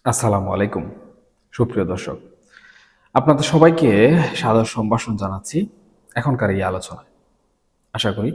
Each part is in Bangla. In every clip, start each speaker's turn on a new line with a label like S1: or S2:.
S1: আসসালামু আলাইকুম সুপ্রিয় দর্শক, আপনাদের সবাইকে সাদর সম্ভাষণ জানাচ্ছি এখনকার এই আলোচনায়। আশা করি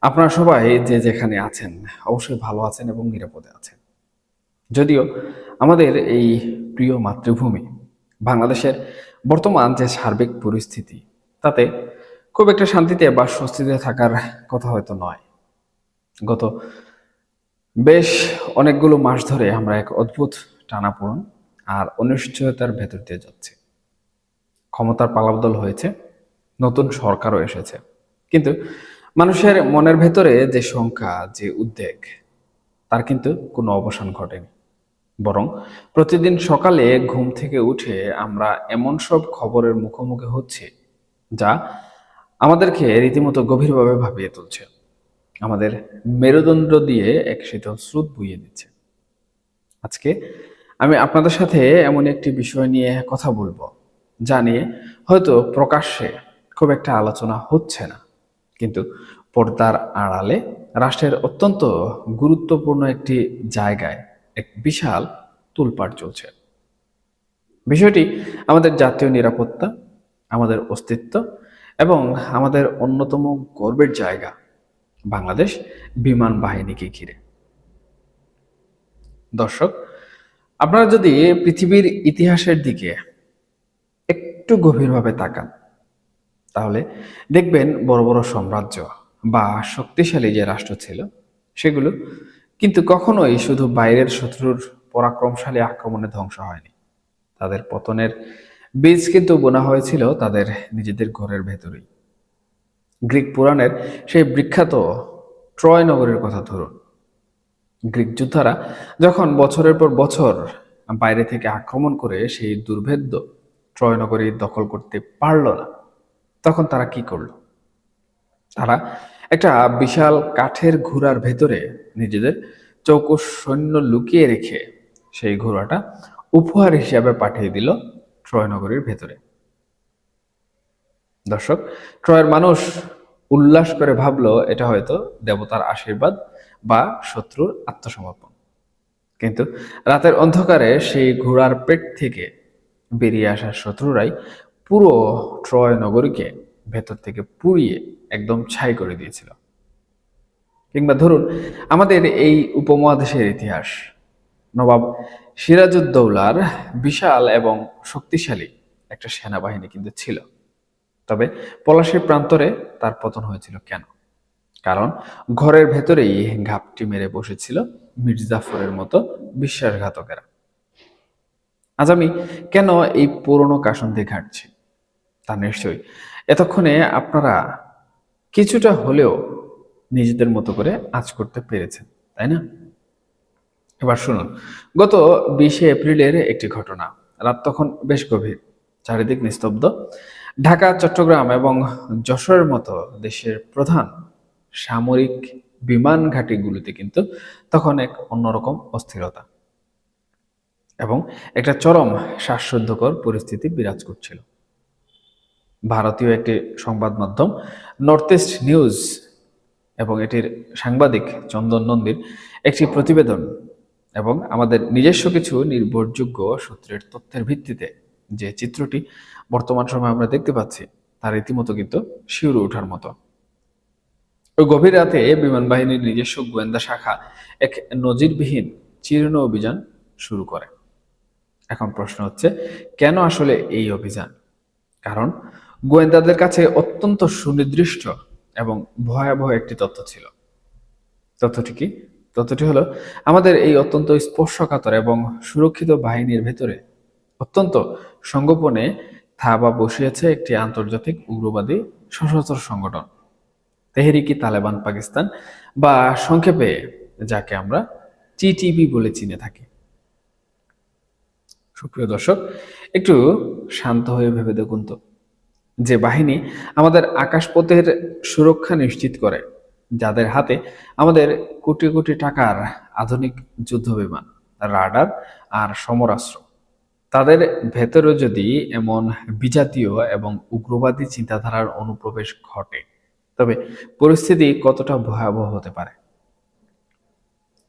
S1: আপনারা সবাই যে যেখানে আছেন অবশ্যই ভালো আছেন এবং নিরাপদে আছেন। যদিও আমাদের এই প্রিয় মাতৃভূমি বাংলাদেশের বর্তমান যে সার্বিক পরিস্থিতি, তাতে খুব একটা শান্তিতে বা স্বস্তিতে থাকার কথা হয়তো নয়। গত বেশ অনেকগুলো মাস ধরে আমরা এক অদ্ভুত টানাপোড়েন আর অনিশ্চয়তার ভেতর দিয়ে যাচ্ছি। ক্ষমতার পালাবদল হয়েছে, নতুন সরকারও এসেছে, কিন্তু মানুষের মনের ভেতরে যে শঙ্কা, যে উদ্বেগ, তার কিন্তু কোনো অবসান ঘটেনি। বরং প্রতিদিন সকালে ঘুম থেকে উঠে আমরা এমন সব খবরের মুখোমুখি হচ্ছি যা আমাদেরকে রীতিমতো গভীরভাবে ভাবিয়ে তুলছে, আমাদের মেরুদণ্ড দিয়ে এক শীতল স্রোত বইয়ে দিচ্ছে। আজকে আমি আপনাদের সাথে এমন একটি বিষয় নিয়ে কথা বলবো, যা নিয়ে হয়তো প্রকাশ্যে খুব একটা আলোচনা হচ্ছে না, কিন্তু পর্দার আড়ালে রাষ্ট্রের অত্যন্ত গুরুত্বপূর্ণ একটি জায়গায় এক বিশাল তোলপাড় চলছে। বিষয়টি আমাদের জাতীয় নিরাপত্তা, আমাদের অস্তিত্ব এবং আমাদের অন্যতম গর্বের জায়গা বাংলাদেশ বিমান বাহিনীকে ঘিরে। দর্শক, আপনারা যদি পৃথিবীর ইতিহাসের দিকে একটু গভীরভাবে তাকান, তাহলে দেখবেন বড় বড় সাম্রাজ্য বা শক্তিশালী যে রাষ্ট্র ছিল, সেগুলো কিন্তু কখনোই শুধু বাইরের শত্রুর পরাক্রমশালী আক্রমণে ধ্বংস হয়নি। তাদের পতনের বীজ কিন্তু বোনা হয়েছিল তাদের নিজেদের ঘরের ভেতরেই। গ্রিক পুরাণের সেই বিখ্যাত ট্রয় নগরের কথা ধরুন। গ্রিক যোদ্ধারা যখন বছরের পর বছর বাইরে থেকে আক্রমণ করে সেই দুর্ভেদ্য ট্রয় নগরী দখল করতে পারল না, তখন তারা কি করলো? তারা একটা বিশাল কাঠের ঘোড়ার ভেতরে নিজেদের চৌকস সৈন্য লুকিয়ে রেখে সেই ঘোড়াটা উপহার হিসাবে পাঠিয়ে দিল ট্রয় নগরীর ভেতরে। দর্শক, ট্রয়ের মানুষ উল্লাস করে ভাবলো এটা হয়তো দেবতার আশীর্বাদ বা শত্রুর আত্মসমর্পণ। কিন্তু রাতের অন্ধকারে সেই ঘোড়ার পেট থেকে বেরিয়ে আসা শত্রুরাই পুরো ট্রয় নগরীকে ভেতর থেকে পুড়িয়ে একদম ছাই করে দিয়েছিল। কিংবা ধরুন আমাদের এই উপমহাদেশের ইতিহাস, নবাব সিরাজউদ্দৌলার বিশাল এবং শক্তিশালী একটা সেনাবাহিনী কিন্তু ছিল। তবে পলাশীর প্রান্তরে তার পতন হয়েছিল কেন? কারণ ঘরের ভেতরেই ঘাপটি মেরে বসেছিল মির্জাফরের মতো বিশ্বাসঘাতকেরা। আজ আমি কেন এই পুরনো কাসন্দি ঘাটছি, তা নিশ্চয়ই এতক্ষণে আপনারা কিছুটা হলেও নিজেদের মতো করে আঁচ করতে পেরেছেন, তাই না? এবার শুনুন, গত 20শে এপ্রিলের একটি ঘটনা। রাত তখন বেশ গভীর, চারিদিক নিস্তব্ধ। ঢাকা, চট্টগ্রাম এবং যশোরের মতো দেশের প্রধান সামরিক বিমান ঘাঁটিগুলিতে কিন্তু তখন এক অন্যরকম অস্থিরতা এবং একটা চরম শ্বাসরুদ্ধকর পরিস্থিতি বিরাজ করছিল। ভারতীয় একটি সংবাদ মাধ্যম নর্থ ইস্ট নিউজ এবং এটির সাংবাদিক চন্দন নন্দীর একটি প্রতিবেদন এবং আমাদের নিজস্ব কিছু নির্ভরযোগ্য সূত্রের তথ্যের ভিত্তিতে যে চিত্রটি বর্তমান সময়ে আমরা দেখতে পাচ্ছি, তার রীতিমতো কিন্তু শিউরে ওঠার মতো। ওই গভীর রাতে বিমান বাহিনীর নিজস্ব গোয়েন্দা শাখা এক নজিরবিহীন চিরুনি অভিযান শুরু করে। এখন প্রশ্ন হচ্ছে, কেন আসলে এই অভিযান? কারণ গোয়েন্দাদের কাছে অত্যন্ত সুনির্দিষ্ট এবং ভয়াবহ একটি তথ্য ছিল। তথ্যটি কি? তথ্যটি হলো, আমাদের এই অত্যন্ত স্পর্শকাতর এবং সুরক্ষিত বাহিনীর ভেতরে অত্যন্ত সংগোপনে থাবা বসিয়েছে একটি আন্তর্জাতিক উগ্রবাদী সশস্ত্র সংগঠন, তেহরিকি তালেবান পাকিস্তান, বা সংক্ষেপে যাকে আমরা টিটিপি বলে চিনে থাকি। সুপ্রিয় দর্শক, একটু শান্ত হয়ে ভেবে দেখুন তো, যে বাহিনী আমাদের আকাশপথের সুরক্ষা নিশ্চিত করে, যাদের হাতে আমাদের কোটি কোটি টাকার আধুনিক যুদ্ধ বিমান, রাডার আর সমরাস্ত্র, তাদের ভেতরে যদি এমন বিজাতীয় এবং উগ্রবাদী চিন্তাধারার অনুপ্রবেশ ঘটে, তবে পরিস্থিতি কতটা ভয়াবহ হতে পারে।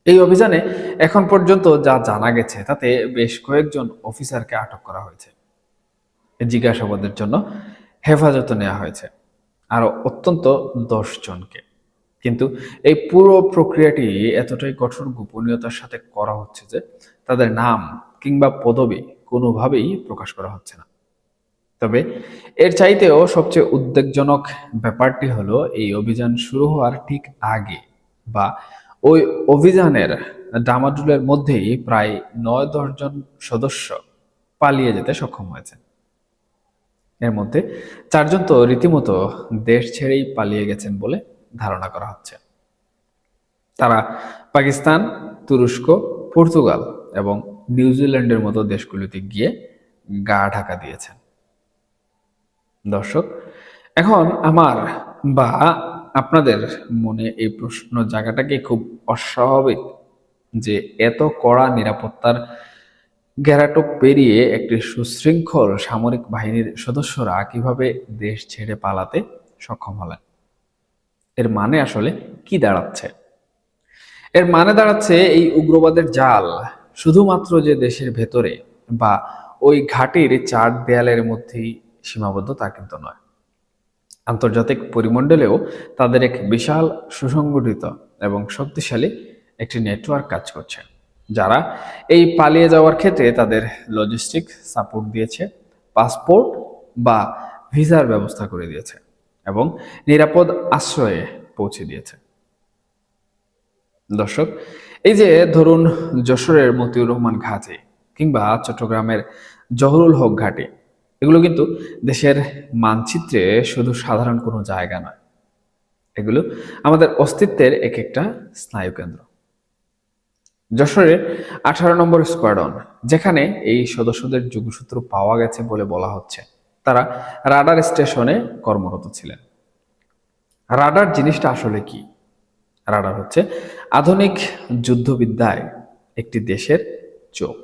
S1: এই অভিযানে এখন পর্যন্ত যা জানা গেছে তাতে বেশ কয়েকজন অফিসারকে আটক করা হয়েছে, জিজ্ঞাসাবাদের জন্য হেফাজতে নেওয়া হয়েছে আরো অত্যন্ত 10 জনকে। কিন্তু এই পুরো প্রক্রিয়াটি এতটাই কঠোর গোপনীয়তার সাথে করা হচ্ছে যে তাদের নাম কিংবা পদবি কোনোভাবেই প্রকাশ করা হচ্ছে না। তবে এর চাইতেও সবচেয়ে উদ্বেগজনক ব্যাপারটি হলো এই অভিযান শুরু হওয়ার ঠিক আগে বা ওই অভিযানের ডামাডোলের মধ্যেই প্রায় 9-10 জন সদস্য পালিয়ে যেতে সক্ষম হয়েছে। এর মধ্যে 4 জন তো রীতিমতো দেশ ছেড়েই পালিয়ে গেছেন বলে ধারণা করা হচ্ছে। তারা পাকিস্তান, তুরস্ক, পর্তুগাল এবং নিউজিল্যান্ডের মতো দেশগুলিতে গিয়ে গা ঢাকা দিয়েছেন। দর্শক, এখন আমার বা আপনাদের মনে এই প্রশ্ন জায়গাটাকে খুব অস্বাভাবিক যে এত কড়া নিরাপত্তার ঘেরাটোপ পেরিয়ে একটি সুশৃঙ্খল সামরিক বাহিনীর সদস্যরা কিভাবে দেশ ছেড়ে পালাতে সক্ষম হলেন। এর মানে আসলে কি দাঁড়াচ্ছে? এর মানে দাঁড়াচ্ছে এই উগ্রবাদের জাল শুধুমাত্র যে দেশের ভেতরে বা ওই ঘাটির 4 দেয়ালের মধ্যেই সীমাবদ্ধ তা কিন্তু নয়। আন্তর্জাতিক পরিমণ্ডলেও তাদের এক বিশাল সুসংগঠিত এবং শক্তিশালী একটি নেটওয়ার্ক কাজ করছে, যারা এই পালিয়ে যাওয়ার ক্ষেত্রে তাদের লজিস্টিক সাপোর্ট দিয়েছে, পাসপোর্ট বা ভিসার ব্যবস্থা করে দিয়েছে এবং নিরাপদ আশ্রয়ে পৌঁছে দিয়েছে। দর্শক, এই যে ধরুন যশোরের মতিউর রহমান ঘাটে কিংবা চট্টগ্রামের জহুরুল হক ঘাটে, এগুলো কিন্তু দেশের মানচিত্রে শুধু সাধারণ কোনো জায়গা নয়, এগুলো আমাদের অস্তিত্বের এক একটা স্নায়ুকেন্দ্র। যশোরের 18 নম্বর স্কোয়াড্রন, যেখানে এই সদস্যদের যোগসূত্র পাওয়া গেছে বলে বলা হচ্ছে, তারা রাডার স্টেশনে কর্মরত ছিলেন। রাডার জিনিসটা আসলে কি? রাডার হচ্ছে আধুনিক যুদ্ধবিদ্যায় একটি দেশের চোখ।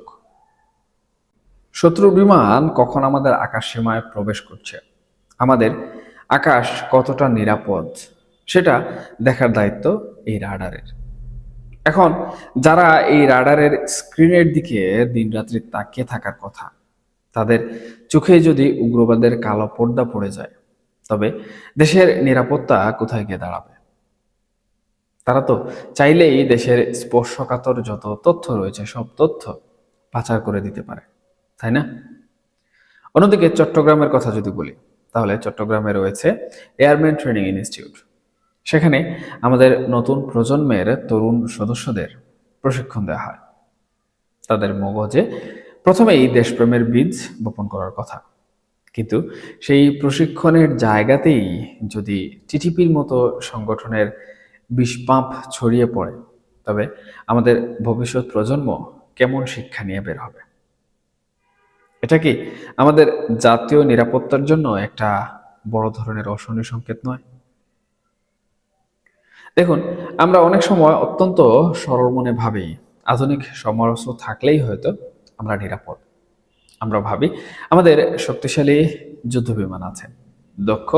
S1: শত্রু বিমান কখন আমাদের আকাশ সীমায় প্রবেশ করছে, আমাদের আকাশ কতটা নিরাপদ, সেটা দেখার দায়িত্ব এই রাডারের। এখন যারা এই রাডারের স্ক্রিনের দিকে দিনরাত্রি তাকিয়ে থাকার কথা, তাদের চোখে যদি উগ্রবাদের কালো পর্দা পড়ে যায়, তবে দেশের নিরাপত্তা কোথায় গিয়ে দাঁড়াবে? তারা তো চাইলেই দেশের স্পর্শকাতর যত তথ্য রয়েছে সব তথ্য পাচার করে দিতে পারে, তাই না? অন্যদিকে চট্টগ্রামের কথা যদি বলি, তাহলে চট্টগ্রামে রয়েছে এয়ারম্যান ট্রেনিং ইনস্টিটিউট। সেখানে আমাদের নতুন প্রজন্মের তরুণ সদস্যদের প্রশিক্ষণ দেওয়া হয়। তাদের মগজে প্রথমেই দেশপ্রেমের বীজ বপন করার কথা, কিন্তু সেই প্রশিক্ষণের জায়গাতেই যদি টিটিপির মতো সংগঠনের বিষপাম্প ছড়িয়ে পড়ে, তবে আমাদের ভবিষ্যৎ প্রজন্ম কেমন শিক্ষা নিয়ে বের হবে? এটা কি আমাদের জাতীয় নিরাপত্তার জন্য একটা বড় ধরনের অশনি সংকেত নয়? দেখুন, আমরা অনেক সময় অত্যন্ত সরল মনে ভাবি আধুনিক সমরাস্ত্র থাকলেই হয়তো আমরা নিরাপদ। আমরা ভাবি আমাদের শক্তিশালী যুদ্ধ বিমান আছে, দক্ষ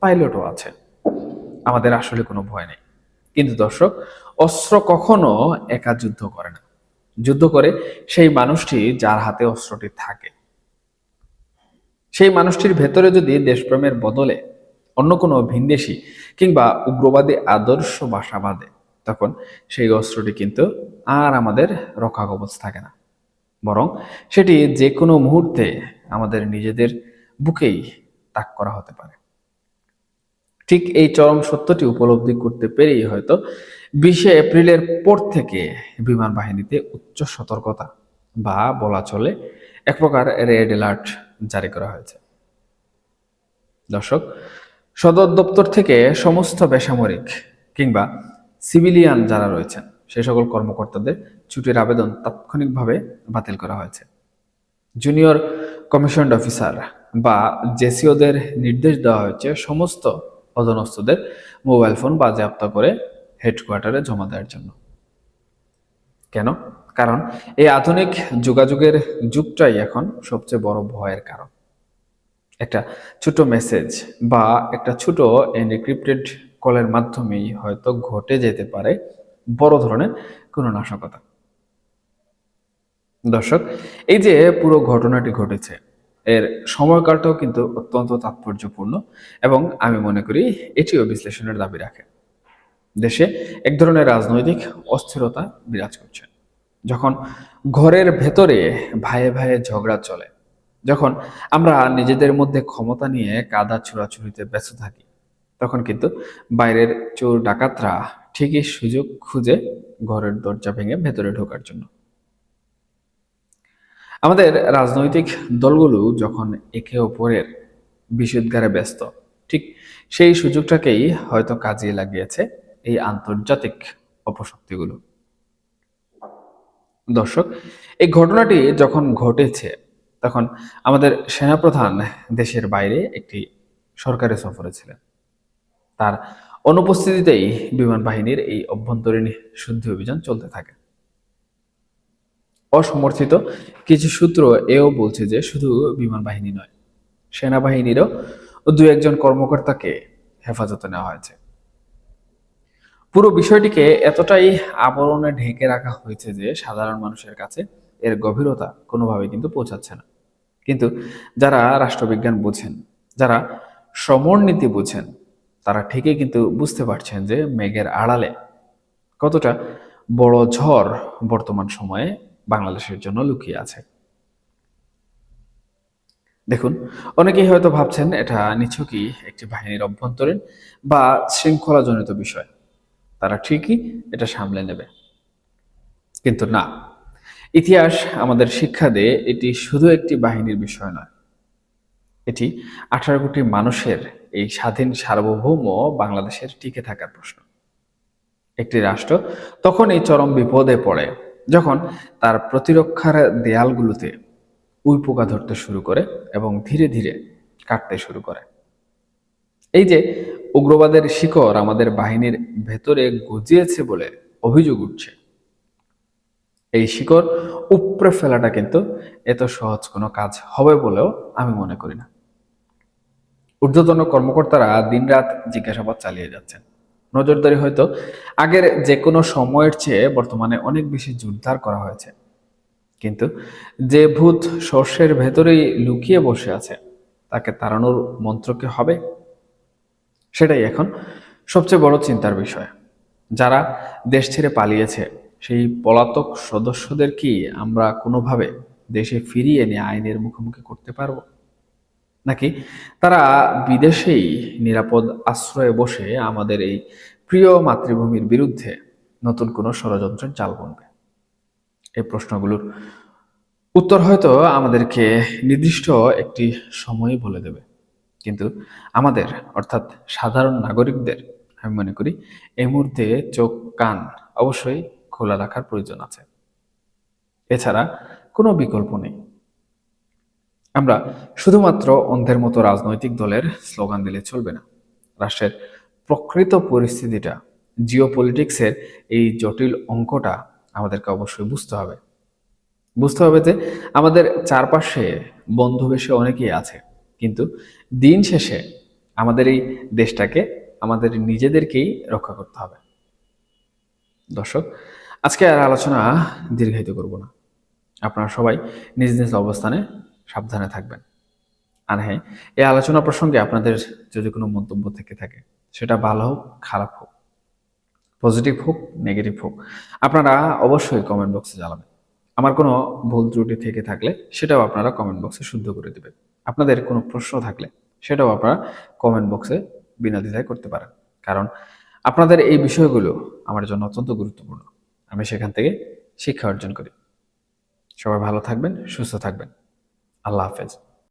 S1: পাইলটও আছে, আমাদের আসলে কোনো ভয় নেই। কিন্তু দর্শক, অস্ত্র কখনো একা যুদ্ধ করে না। যুদ্ধ করে সেই মানুষটি যার হাতে অস্ত্রটি থাকে। সেই মানুষটির ভেতরে যদি দেশপ্রেমের বদলে অন্য কোনো ভিনদেশী কিংবা উগ্রবাদী আদর্শ বাসা বাঁধে, তখন সেই অস্ত্রটি কিন্তু আর আমাদের রক্ষা কবচ থাকে না, বরং সেটি যে কোনো মুহূর্তে আমাদের নিজেদের বুকেই তাক করা হতে পারে। ঠিক এই চরম সত্যটি উপলব্ধি করতে পেরেই হয়তো 20শে এপ্রিলের পর থেকে বিমান বাহিনীতে উচ্চ সতর্কতা বা বলা চলে এক প্রকার রেড অ্যালার্ট জারি করা হয়েছে। দর্শক, সদর দপ্তর থেকে সমস্ত বেসামরিক কিংবা সিভিলিয়ান যারা রয়েছেন সেই সকল কর্মকর্তাদের ছুটির আবেদন তাৎক্ষণিকভাবে বাতিল করা হয়েছে। জুনিয়র কমিশনড অফিসার বা জেসিওদের নির্দেশ দেওয়া হয়েছে সমস্ত অধস্তনদের মোবাইল ফোন বাজেয়াপ্ত করে হেডকোয়ার্টারে জমা দেওয়ার জন্য। কেন? কারণ এই আধুনিক যোগাযোগের যুগটাই এখন সবচেয়ে বড় ভয়ের কারণ। একটা ছোট মেসেজ বা একটা ছোট এনক্রিপ্টেড কলের মাধ্যমেই হয়তো ঘটে যেতে পারে বড় ধরনের কোনো নাশকতা। দর্শক, এই যে পুরো ঘটনাটি ঘটেছে, এর সময়কালটাও কিন্তু অত্যন্ত তাৎপর্যপূর্ণ এবং আমি মনে করি এটিও বিশ্লেষণের দাবি রাখে। দেশে এক ধরনের রাজনৈতিক অস্থিরতা বিরাজ করছে। যখন ঘরের ভেতরে ভাইয়ে ভাইয়ে ঝগড়া চলে, যখন আমরা নিজেদের মধ্যে ক্ষমতা নিয়ে কাদা ছোড়াছুড়িতে ব্যস্ত থাকি, তখন কিন্তু বাইরের চোর ডাকাতরা ঠিকই সুযোগ খুঁজে ঘরের দরজা ভেঙে ভেতরে ঢোকার জন্য। আমাদের রাজনৈতিক দলগুলো যখন একে অপরের বিষোদ্গারে ব্যস্ত, ঠিক সেই সুযোগটাকেই হয়তো কাজে লাগিয়েছে এই আন্তর্জাতিক অপশক্তিগুলো। দর্শক, এই ঘটনাটি যখন ঘটেছে, তখন আমাদের সেনাপ্রধান দেশের বাইরে একটি সরকারি সফরে ছিলেন। তার অনুপস্থিতিতেই বিমান বাহিনীর এই অভ্যন্তরীণ শুদ্ধি অভিযান চলতে থাকে। অসমর্থিত কিছু সূত্র এও বলছে যে শুধু বিমান বাহিনী নয়, সেনাবাহিনীরও দু একজন কর্মকর্তাকে হেফাজতে নেওয়া হয়েছে। পুরো বিষয়টিকে এতটাই আবরণে ঢেকে রাখা হয়েছে যে সাধারণ মানুষের কাছে এর গভীরতা কোনোভাবে কিন্তু পৌঁছাচ্ছে না। কিন্তু যারা রাষ্ট্রবিজ্ঞান বুঝেন, যারা সমরনীতি বুঝেন, তারা ঠিকই কিন্তু বুঝতে পারছেন যে মেঘের আড়ালে কতটা বড় ঝড় বর্তমান সময়ে বাংলাদেশের জন্য লুকিয়ে আছে। দেখুন, অনেকেই হয়তো ভাবছেন এটা নিছকই একটি বাহিনীর অভ্যন্তরীণ বা শৃঙ্খলাজনিত বিষয়, তারা ঠিকই এটা সামলে নেবে। কিন্তু না, ইতিহাস আমাদের শিক্ষা দেয় এটি শুধু একটি বাহিনীর বিষয় নয়, এটি 18 কোটি মানুষের এই স্বাধীন সার্বভৌম বাংলাদেশের টিকে থাকার প্রশ্ন। একটি রাষ্ট্র তখন এই চরম বিপদে পড়ে যখন তার প্রতিরক্ষার দেয়ালগুলোতে উইপোকা ধরতে শুরু করে এবং ধীরে ধীরে কাটতে শুরু করে। এই যে উগ্রবাদের শিকড় আমাদের বাহিনীর ভেতরে গজিয়েছে বলে অভিযোগ উঠছে, এই শিকড় উপড়ে ফেলাটা কিন্তু এত সহজ কোনো কাজ হবে বলেও আমি মনে করি না। ঊর্ধ্বতন কর্মকর্তারা দিনরাত জিজ্ঞাসাবাদ চালিয়ে যাচ্ছেন। নজরদারি হয়তো আগের যে কোনো সময়ের চেয়ে বর্তমানে অনেক বেশি জোরদার করা হয়েছে, কিন্তু যে ভূত শস্যের ভেতরেই লুকিয়ে বসে আছে, তাকে তাড়ানোর মন্ত্র কি হবে? সেটাই এখন সবচেয়ে বড় চিন্তার বিষয়। যারা দেশ ছেড়ে পালিয়েছে, সেই পলাতক সদস্যদের কি আমরা কোনোভাবে দেশে ফিরিয়ে এনে আইনের মুখোমুখি করতে পারবো, নাকি তারা বিদেশেই নিরাপদ আশ্রয়ে বসে আমাদের এই প্রিয় মাতৃভূমির বিরুদ্ধে নতুন কোনো ষড়যন্ত্রের জাল বুনবে? এই প্রশ্নগুলোর উত্তর হয়তো আমাদেরকে নির্দিষ্ট একটি সময়ই বলে দেবে, কিন্তু আমাদের অর্থাৎ সাধারণ নাগরিকদের আমি মনে করি এই মুহূর্তে চোখ কান অবশ্যই খোলা রাখার প্রয়োজন আছে। এছাড়া কোনো বিকল্প নেই। আমরা শুধুমাত্র অন্ধের মতো রাজনৈতিক দলের স্লোগান দিলে চলবে না। রাষ্ট্রের প্রকৃত পরিস্থিতিটা, জিওপলিটিক্সের এই জটিল অঙ্কটা আমাদেরকে অবশ্যই বুঝতে হবে। বুঝতে হবে যে আমাদের চারপাশে বন্ধু বেশি অনেকেই আছে, কিন্তু দিন শেষে আমাদের এই দেশটাকে আমাদের নিজেদেরকেই রক্ষা করতে হবে। দর্শক, আজকে আর আলোচনা দীর্ঘায়িত করব না। আপনারা সবাই নিজ নিজ অবস্থানে সাবধানে থাকবেন। আর হ্যাঁ, এই আলোচনা প্রসঙ্গে আপনাদের যদি কোনো মন্তব্য থেকে থাকে, সেটা ভালো হোক খারাপ হোক, পজিটিভ হোক নেগেটিভ হোক, আপনারা অবশ্যই কমেন্ট বক্সে জানাবেন। আমার কোনো ভুল ত্রুটি থেকে থাকলে সেটাও আপনারা কমেন্ট বক্সে শুদ্ধ করে দেবেন। আপনাদের কোনো প্রশ্ন থাকলে সেটাও আপনারা কমেন্ট বক্সে বিনা দ্বিধায় করতে পারেন, কারণ আপনাদের এই বিষয়গুলো আমার জন্য অত্যন্ত গুরুত্বপূর্ণ। আমি সেখান থেকে শিক্ষা অর্জন করি। সবাই ভালো থাকবেন, সুস্থ থাকবেন। আল্লাহ হাফেজ।